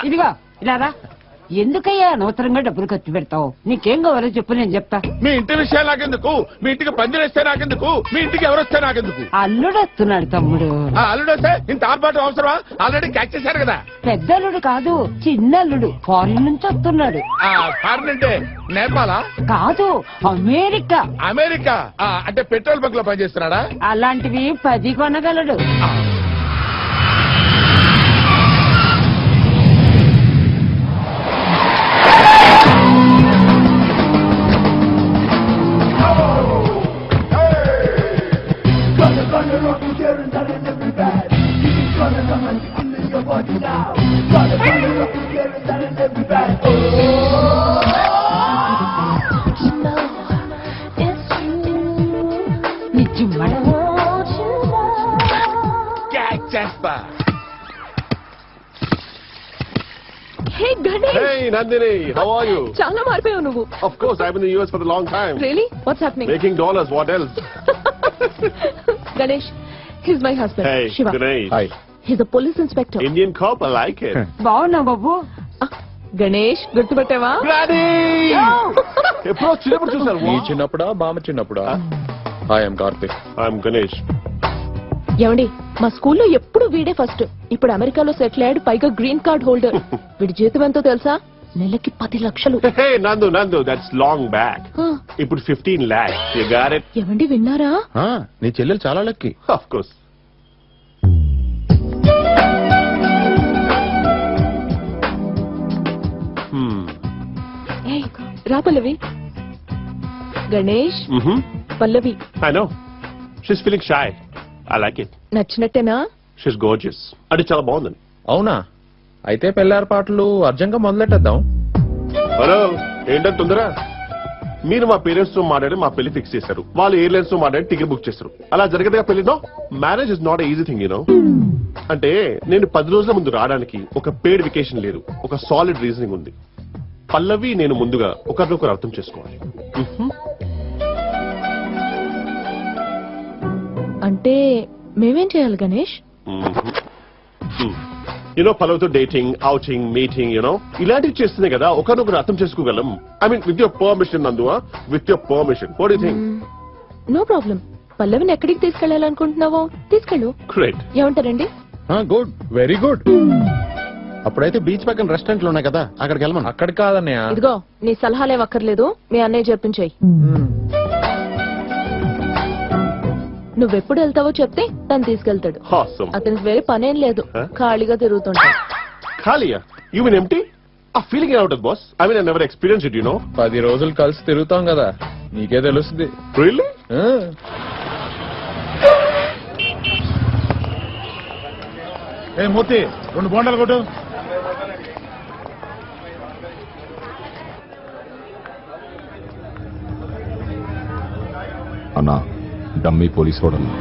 ఇదిగో ఇలా ఎందుకయ్యా అనవసరంగా డబ్బులు ఖర్చు పెడతావు? నీకేం కావాలో చెప్పు, నేను చెప్తా. మీ ఇంటి విషయాలు నాకెందుకు? మీ ఇంటికి పందిరేస్తే నాకెందుకు? మీ ఇంటికి ఎవరొస్తే నాకెందుకు? అల్లుడు వస్తున్నాడు తమ్ముడు. అల్లుడు వస్తే ఇంత ఆర్పాటు అవసరమా? ఆల్రెడీ క్యాచ్ చేశారు కదా. పెద్ద అల్లుడు కాదు, చిన్న అల్లుడు ఫారిన్ నుంచి వస్తున్నాడు. ఫారిన్ అంటే నేపాలా? కాదు, అమెరికా. అమెరికా అంటే పెట్రోల్ బంక్ లో పనిచేస్తున్నాడా? అలాంటివి 10 కొనగలడు. Hey Ganesh. Hey Nandini, how are you? చాలా మారిపోయావు నువ్వు. Of course, I've been in the US for a long time. Really? What's happening? Making dollars, what else? Ganesh, he's my husband. Hey, Shiva. Ganesh. Hi. He's a police inspector. Indian cop, I like it. బావున్నా బాబు? Ganesh గుర్తుపట్టావా? Granny! ఎప్పుడో చిన్నప్పుడు చూసారు. నీ చిన్నప్పుడా బామ్మ చిన్నప్పుడా? I'm Karthik. I'm Ganesh. ఏమండి, మా స్కూల్లో ఎప్పుడు వీడే ఫస్ట్. ఇప్పుడు అమెరికాలో సెటిల్ అయ్యాడు, పైగా గ్రీన్ కార్డ్ హోల్డర్. వీడి జీతం ఎంతో తెలుసా? నెలకి 10 లక్షలు. Hey, Nandu, that's long back. ఇప్పుడు 15 lakhs. You got it? ఏమండి విన్నారా? నీ చెల్లెలు చాలా లక్కీ. Of course. రా పల్లవి. గణేష్, పల్లవి. I know. She's feeling shy. I like it. నచ్చినట్టేనా? She's gorgeous. అది చాలా బాగుంది. అవునా? అయితే పెళ్లారు పాటలు అర్జంగా మొదలెట్టేద్దాం. హలో, ఏంటంటే తొందర? మీరు మా పేరెంట్స్ తో మాట్లాడి మా పెళ్లి ఫిక్స్ చేశారు. వాళ్ళు ఎయిర్లైన్స్ తో మాట్లాడి టికెట్ బుక్ చేశారు. అలా జరగదుగా పెళ్లిలో. Marriage is not easy thing, అంటే నేను 10 రోజుల ముందు రావడానికి ఒక పెయిడ్ వెకేషన్ లేదు, ఒక సాలిడ్ రీజనింగ్ ఉంది. పల్లవి నేను ముందుగా ఒకరినొకరు అర్థం చేసుకోవాలి. అంటే మేమేం చేయాలి గణేష్? పల్లవితో డేటింగ్, అవుటింగ్, మీటింగ్ ఇలాంటివి చేస్తేనే కదా ఒకరినొకరు అర్థం చేసుకోగలం. I mean with your permission నందువా, with your permission. What do you think? No problem. పల్లవిని ఎక్కడికి తీసుకెళ్లాలనుకుంటున్నావో తీసుకెళ్ళు. గ్రేట్. ఏమంటారండి? Good, very good. అప్పుడైతే బీచ్ పక్కన రెస్టారెంట్లు ఉన్నాయి కదా, అక్కడికి వెళ్ళమను. అక్కడికి కాదన్నయ్య. ఇదిగో నీ సలహాలే అక్కర్లేదు, మీ అన్నయ్య చెప్పించాయి. నువ్వెప్పుడు వెళ్తావో చెప్తే తను తీసుకెళ్తాడు. అతనికి వేరే పనేం లేదు, ఖాళీగా తిరుగుతుంటాడు. ఖాళీయా? You mean empty? ఆ feeling out boss. I mean I never experience it. 10 రోజులు కలిసి తిరుగుతాం కదా, నీకే తెలుస్తుంది. రియల్లీ? ఏ మూర్తి, 2 బోండాలు కొట్టు. అన్నా, డమ్మీ పోలీస్ వాడన్నా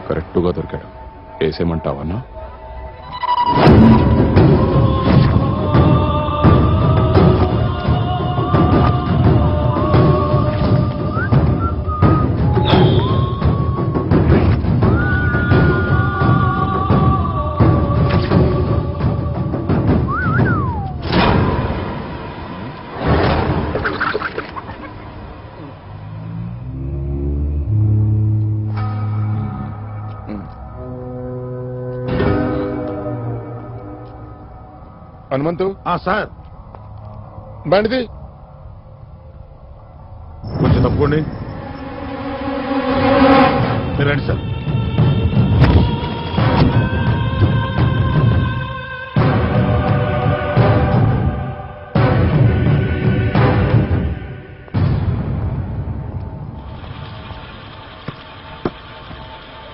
కరెక్టుగా దొరికాడు. వేసేయమంటావన్నా? హనుమంతు. సార్, బండిది కొంచెం తప్పుకోండి. మీరు రండి సార్.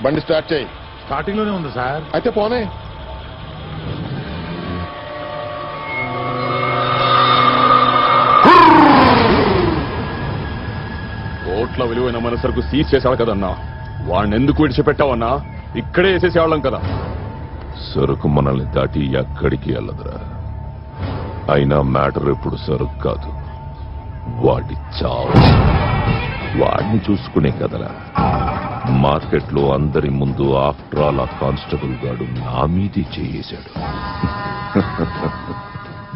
బండి స్టార్ట్ చేయి. స్టార్టింగ్ లోనే ఉంది సార్. అయితే పోనే. కోట్ల విలువైన మన సరుకు సీజ్ చేశాడు కదన్నా, వాడిని ఎందుకు విడిచిపెట్టావన్నా? ఇక్కడే వేసేసేవాళ్ళం కదా. సరుకు మనల్ని దాటి ఎక్కడికి వెళ్ళదురా. అయినా మ్యాటర్ ఇప్పుడు సరుకు కాదు, వాడి చావు. వాడిని చూసుకునే కదరా. మార్కెట్ లో అందరి ముందు ఆఫ్టర్ ఆల్ ఆ కానిస్టేబుల్ గాడు నా మీది చేశాడు.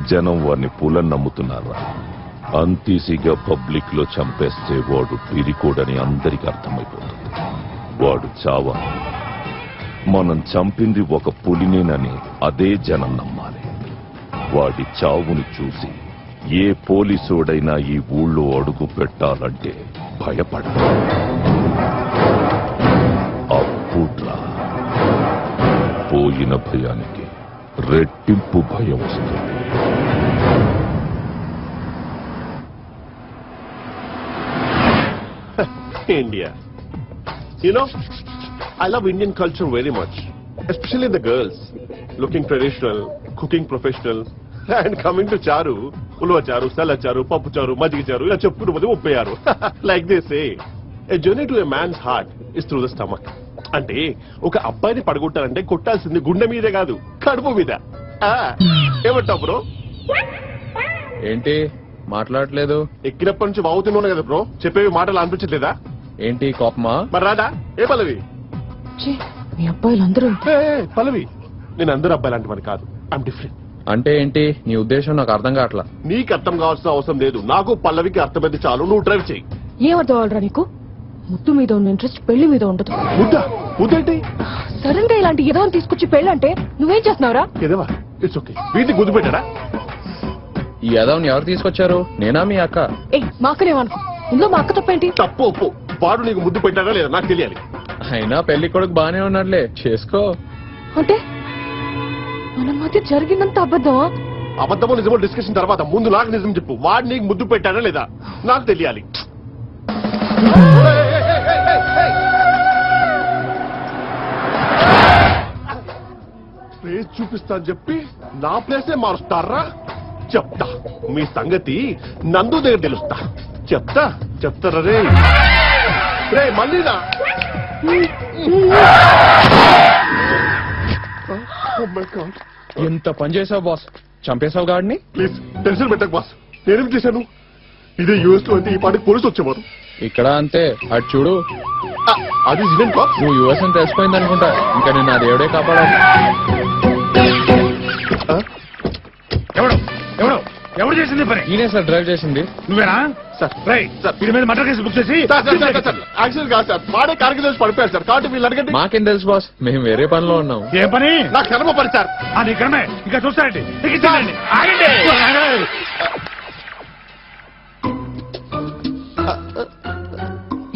జనం వాడిని పూలని నమ్ముతున్నారా? అంతీసిగా పబ్లిక్ లో చంపేస్తే వాడు పిరికోడని అందరికీ అర్థమైపోతుంది. వాడు చావాలి. మనం చంపింది ఒక పులినేనని అదే జనం నమ్మాలి. వాడి చావుని చూసి ఏ పోలీసుడైనా ఈ ఊళ్ళో అడుగు పెట్టాలంటే భయపడదు. అప్పుడ్రా పోయిన భయానికి రెట్టింపు భయం వస్తుంది. India. You know, I love Indian culture very much. Especially the girls. Looking traditional, cooking professional. And coming to charu, ulva charu, sala charu, papu charu, majigi charu, ila cheppudu madi uppayaru. Like they say, a journey to a man's heart is through the stomach. అంటే ఒక అబ్బాయిని పడగొట్టాలంటే కొట్టాల్సింది గుండె మీదే కాదు, కడుపు మీద. ఏమంటావు bro? ఏంటి మాట్లాడలేదు? ఎక్కినప్పటి నుంచి వాగుతున్నాను కదా బ్రో, చెప్పేవి మాటలు అనిపించట్లేదా? ఏంటి కోపమా? మరి రాదా? ఏ పల్లవి? ఛీ, మీ అబ్బాయిలందరూ పల్లవి, నేను అందరూ అబ్బాయి లాంటి వాడిని కాదు. I'm different. అంటే ఏంటి నీ ఉద్దేశం? నాకు అర్థం కావట్లా. నీకు అర్థం కావాల్సిన అవసరం లేదు, నాకు పల్లవికి అర్థమైతే చాలు. నువ్వు డ్రైవ్ చేయి. ఏమర్థం అవ్వరా నీకు? ముద్దు మీద ఉన్న ఇంట్రెస్ట్ పెళ్లి మీద ఉండదు. ముద్దేంటి? సడన్ గా ఇలాంటి ఏదో తీసుకొచ్చి పెళ్ళంటే నువ్వేం చేస్తున్నావురా? ఏదేవా, ఇట్స్ ఓకే. వీటికి గుద్దు పెట్టాడా? ఈ యదవ్ని ఎవరు తీసుకొచ్చారు? నేనా మీ అక్క? ఏ మా అక్కనేమనుకో, ఇందులో మా అక్క తప్పేంటి? తప్పు ఒప్పు. వాడు నీకు ముద్దు పెట్టాడా లేదా నాకు తెలియాలి. అయినా పెళ్లి కొడుకు బానే ఉన్నాడులే, చేసుకో. అంటే మన మధ్య జరిగిందంత అబద్ధమా? అబద్ధమో నిజమో డిస్కషన్ తర్వాత ముందు నాకు నిజం చెప్పు. వాడు నీకు ముద్దు పెట్టాడా లేదా నాకు తెలియాలి. ప్లేస్ చూపిస్తా అని చెప్పి నా ప్లేసే మారుస్తారా? చెప్తా మీ సంగతి, నందు దగ్గర తెలుస్తా. చెప్తారా రే? రే మళ్ళీనా? ఎంత పని చేసావు బాస్, చంపేశావు గాడిని. ప్లీజ్ టెన్షన్ పెట్టకు బాస్, నేనేం చేశాను? ఇదే యూఎస్ లో అయితే ఈ పాటికి పోలీసు వచ్చేవారు. ఇక్కడ అంతే, అటు చూడు. అది ఇదేంటి బాస్? నువ్వు యుఎస్ అని తెలిసిపోయింది అనుకుంటా, ఇంకా నిన్ను ఆ దేవుడే కాపాడాలి. ఎవరు చేసింది పని? ఈయనే సార్ డ్రైవ్ చేసింది. నువ్వేనా? సార్ వీడి మీద మర్డర్ కేసు బుక్ చేసి యాక్సిడెంట్ కాదు సార్, వాడే కారుకి తెలిసి పడిపోయారు సార్. కాబట్టి వీళ్ళు అడగండి. మాకేం తెలుసు బాస్, మేము వేరే పనిలో ఉన్నాం. ఏ పని? నాకు కర్మ పని సార్. అది ఇక్కడమే, ఇంకా చూస్తారండి. ఆగండి.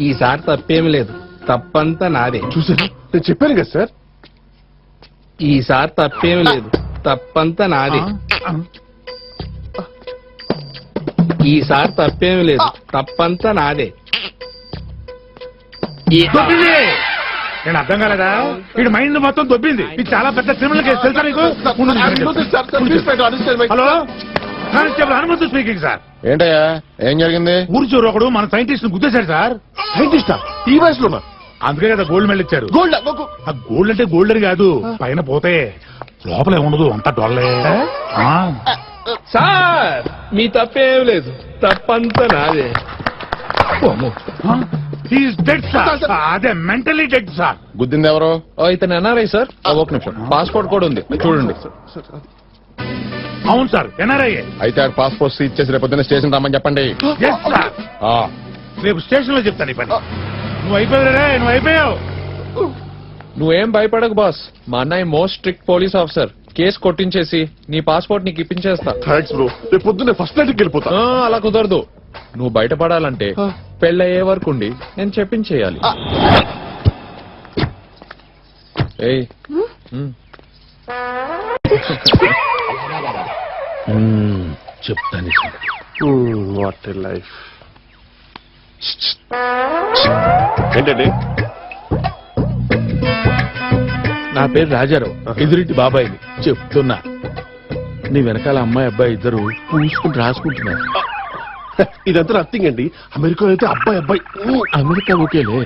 ఈసారి తప్పేమి లేదు, తప్పంతా నాదే. చూసాను, నేను చెప్పాను కదా సార్. ఈసారి తప్పేమి లేదు, తప్పంతా నాదే. ఈసారి తప్పేమి లేదు, తప్పంతా నాదే. దొబ్బింది. నేను అర్థం కాలేదా? వీడి మైండ్ మొత్తం దొబ్బింది. ఇది చాలా పెద్ద క్రిమినల్ కేసు, తెలుసా నీకు? Hello, constable Hanumanthu speaking sir. ఏంటయ్యా, ఏం జరిగింది? ఊరి చూరు ఒకడు మన సైంటిస్ట్ గుద్దేశాడు సార్. సైంటిస్టా? ఈ వయసులోనా? అందుకే కదా గోల్డ్ మెడల్ ఇచ్చారు. గోల్డ్? ఆ గోల్డ్ అంటే గోల్డ్ అని కాదు, పైన పోతే లోపల ఏముండదు, అంతా డొల్లే. సార్ మీ తప్పేం లేదు, తప్పంతా నాదే. Dead sir. అదే మెంటలీ డెడ్ సార్. గుద్దింది ఎవరు? ఇతను ఎన్ఆర్ఐ సార్. ఒక నిమిషం, పాస్పోర్ట్ కూడా ఉంది చూడండి. అవును సార్, ఎన్ఆర్ఐ. అయితే ఆ పాస్పోర్ట్ సీజ్ చేసి రేపు పొద్దున్న స్టేషన్ రమ్మని చెప్పండి. Yes sir. రేపు స్టేషన్ లో చెప్తాను ఈ పని. నువ్వు అయిపోయావు. నువ్వేం భయపడకు బాస్, మా అన్నయ్య most strict police officer. Case కొట్టించేసి నీ పాస్పోర్ట్ నీకు ఇప్పించేస్తా. Thanks bro. రేపు పొద్దున్నే ఫస్ట్ నైట్కి వెళ్ళిపోతా. అలా కుదరదు. నువ్వు బయటపడాలంటే పెళ్ళయ్యే వరకు ఉండి నేను చెప్పించేయాలి. ఏయ్ చెప్తాను. What a life. ఏంటండి? నా పేరు రాజారావు, ఎదురింటి బాబాయిని. చెప్తున్నా, నీ వెనకాల అమ్మాయి అబ్బాయి ఇద్దరు పూసుకుని రాసుకుంటున్నారు. ఇదంతా నథింగ్ అండి. అమెరికా అయితే అబ్బాయి. అమెరికా ఓకేలే.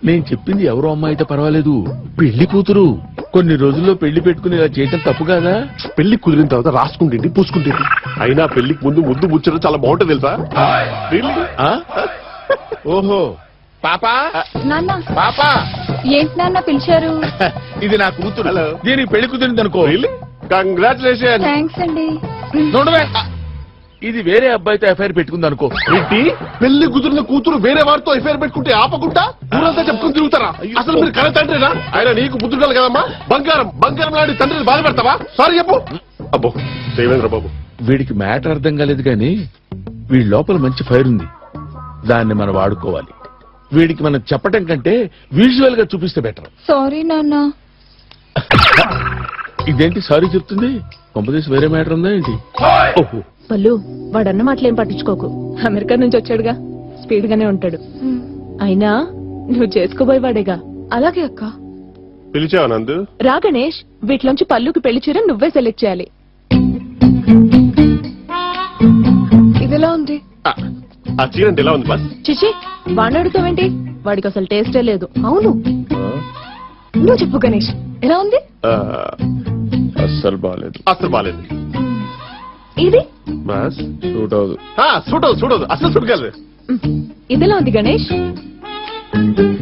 నేను చెప్పింది ఎవరో అమ్మాయి అయితే పర్వాలేదు, పెళ్లి కూతురు. కొన్ని రోజుల్లో పెళ్లి పెట్టుకుని ఇలా చేయటం తప్పు కాదా? పెళ్లి కుదిరిన తర్వాత రాసుకుంటేంటి పూసుకుంటేంటి. అయినా పెళ్లికి ముందు ముద్దు ముచ్చడం చాలా బాగుంటుంది తెలుసా? ఓహో, పాపా నాన్న పాపా ఏంటి నాన్న పిలిచారు? ఇది నా కూతురు. Hello. దీనికి పెళ్లి కుదిరింది అనుకో. కంగ్రాచులేషన్. థ్యాంక్స్ అండి. చూడవే, ఇది వేరే అబ్బాయితో ఎఫ్ఐఆర్ పెట్టుకుంది అనుకో. ఏంటి పెళ్లి కుదిరిన కూతురు వేరే వారితో ఎఫ్ఐఆర్ పెట్టుకుంటే ఆపకుండా ఊరంతా చెప్పుకుని తిరుగుతారా? అసలు మీరు కన తండ్రినా? ఆయన నీకు బుద్ధుండాలి కదమ్మా. బంగారం బంగారం లాంటి తండ్రిని బాధ పెడతావా? సారీ చెప్పు. అబ్బో దేవేంద్ర బాబు, వీడికి మ్యాటర్ అర్థం కాలేదు కానీ వీడి లోపల మంచి ఫైర్ ఉంది. దాన్ని మనం వాడుకోవాలి. వీడికి మనం చెప్పటం కంటే విజువల్ గా చూపిస్తే బెటర్. సారీ నాన్న. ఇదేంటి సారీ చెప్తుంది? కొంపదీసి వేరే మ్యాటర్ ఉందా ఏంటి? ఓహో, పల్లు వాడన్న మాటలేం పట్టించుకోకు. అమెరికా నుంచి వచ్చాడుగా, స్పీడ్ గానే ఉంటాడు. అయినా నువ్వు చేసుకోబోయేవాడేగా. అలాగే అక్క. పిలిచావా నందు? రా గణేష్, వీటిలోంచి పల్లుకి పెళ్లి చీర నువ్వే సెలెక్ట్ చేయాలి. ఇదిలా ఉంది. ఆ చీర అంటే ఎలా ఉంది బస్? చిచి, వాడిని అడుగుతావేంటి? వాడికి అసలు టేస్టే లేదు. అవును, నువ్వు చెప్పు గణేష్, ఎలా ఉంది? అస్సలు బాగాలేదు. అసలు బాలేదు. ఇది బస్ షూట్ అవదు. చూడదు అసలు చూడగలరు. ఇదిలా ఉంది గణేష్.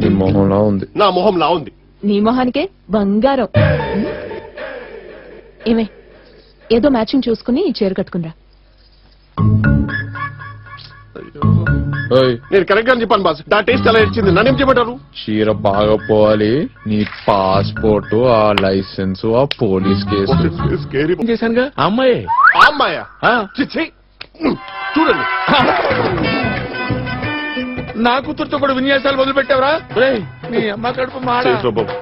నీ మొహంలా ఉంది. నా మొహం లా ఉంది. నీ మొహానికే బంగారం. ఏమే, ఏదో మ్యాచింగ్ చూసుకుని ఈ చీర కట్టుకునిరా. ఓయ్, నేను కరెక్ట్ గా చెప్పాను బాస్. నా టేస్ట్ ఎలా ఇచ్చింది నన్నేం చెప్పారు? చీర బాగా పోవాలి. నీ పాస్పోర్ట్, ఆ లైసెన్స్, ఆ పోలీస్ కేసు. స్కేరీ. ఏం చేశానుగా ఆ అమ్మాయే. అమ్మాయ ఆ, చూడండి. నా కూతురుతో కూడా విన్యాసాలు మొదలు పెట్టావరా? నీ అమ్మ కడుపు మాడ. చేసో బాబు